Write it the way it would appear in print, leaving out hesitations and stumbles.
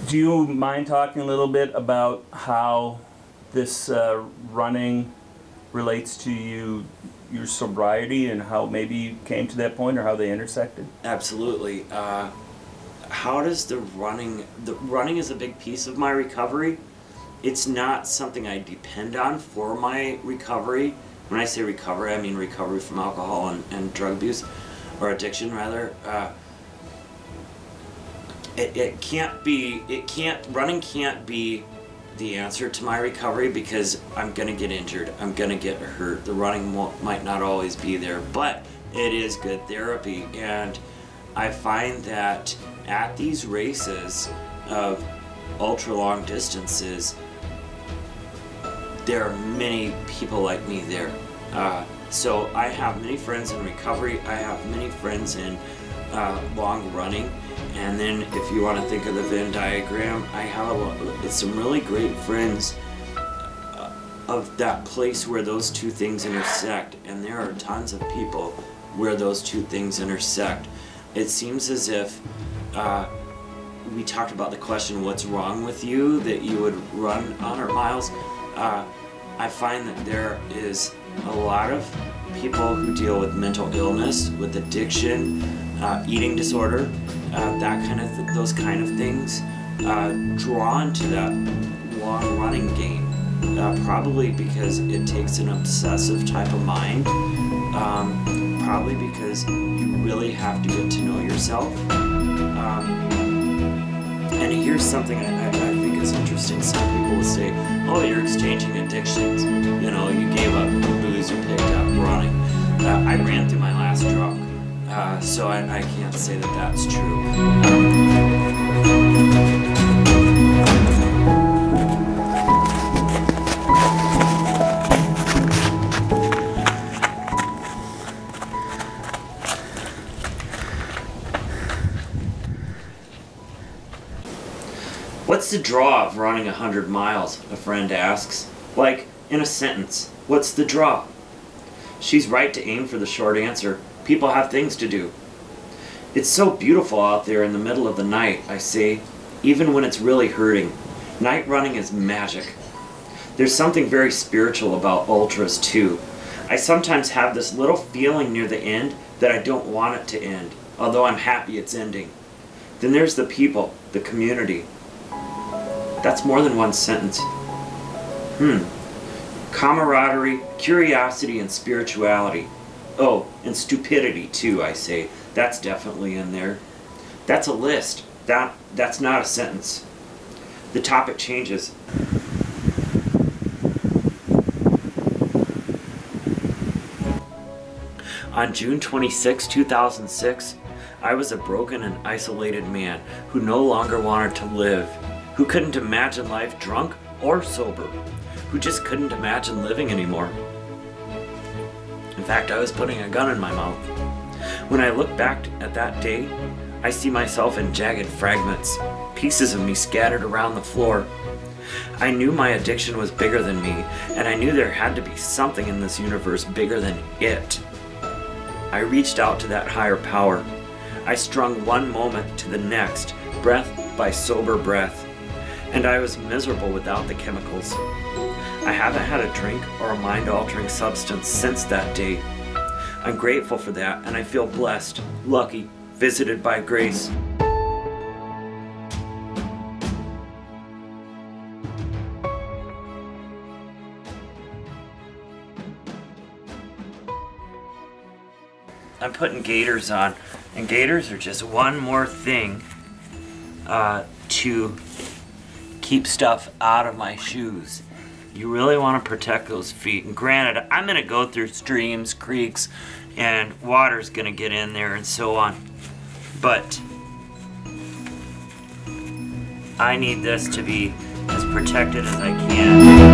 Do you mind talking a little bit about how this running relates to your sobriety and how maybe you came to that point or how they intersected? Absolutely. How does the running is a big piece of my recovery. It's not something I depend on for my recovery. When I say recovery, I mean recovery from alcohol and drug abuse, or addiction rather. Running can't be the answer to my recovery, because I'm gonna get injured, I'm gonna get hurt. The running might not always be there, but it is good therapy. And I find that at these races of ultra long distances, there are many people like me there. So I have many friends in recovery, I have many friends in long running, and then if you want to think of the Venn diagram, I have some really great friends of that place where those two things intersect, and there are tons of people where those two things intersect. It seems as if we talked about the question, what's wrong with you that you would run 100 miles? I find that there is a lot of people who deal with mental illness, with addiction, eating disorder, those kind of things, drawn to that long running game. Probably because it takes an obsessive type of mind. Probably because you really have to get to know yourself. And here's something I think is interesting. Some people will say, oh, you're exchanging addictions. You know, you gave up booze, you picked up running. I ran through my last drug, so I can't say that that's true. What's the draw of running 100 miles, a friend asks. Like, in a sentence, what's the draw? She's right to aim for the short answer. People have things to do. It's so beautiful out there in the middle of the night, I say, even when it's really hurting. Night running is magic. There's something very spiritual about ultras too. I sometimes have this little feeling near the end that I don't want it to end, although I'm happy it's ending. Then there's the people, the community. That's more than one sentence. Camaraderie, curiosity, and spirituality. Oh, and stupidity too, I say. That's definitely in there. That's a list. That's not a sentence. The topic changes. On June 26, 2006, I was a broken and isolated man who no longer wanted to live, who couldn't imagine life drunk or sober, who just couldn't imagine living anymore. In fact, I was putting a gun in my mouth. When I look back at that day, I see myself in jagged fragments, pieces of me scattered around the floor. I knew my addiction was bigger than me, and I knew there had to be something in this universe bigger than it. I reached out to that higher power. I strung one moment to the next, breath by sober breath, and I was miserable without the chemicals. I haven't had a drink or a mind-altering substance since that day. I'm grateful for that, and I feel blessed, lucky, visited by grace. I'm putting gaiters on, and gaiters are just one more thing to keep stuff out of my shoes. You really want to protect those feet. And granted, I'm going to go through streams, creeks, and water's going to get in there and so on. But I need this to be as protected as I can.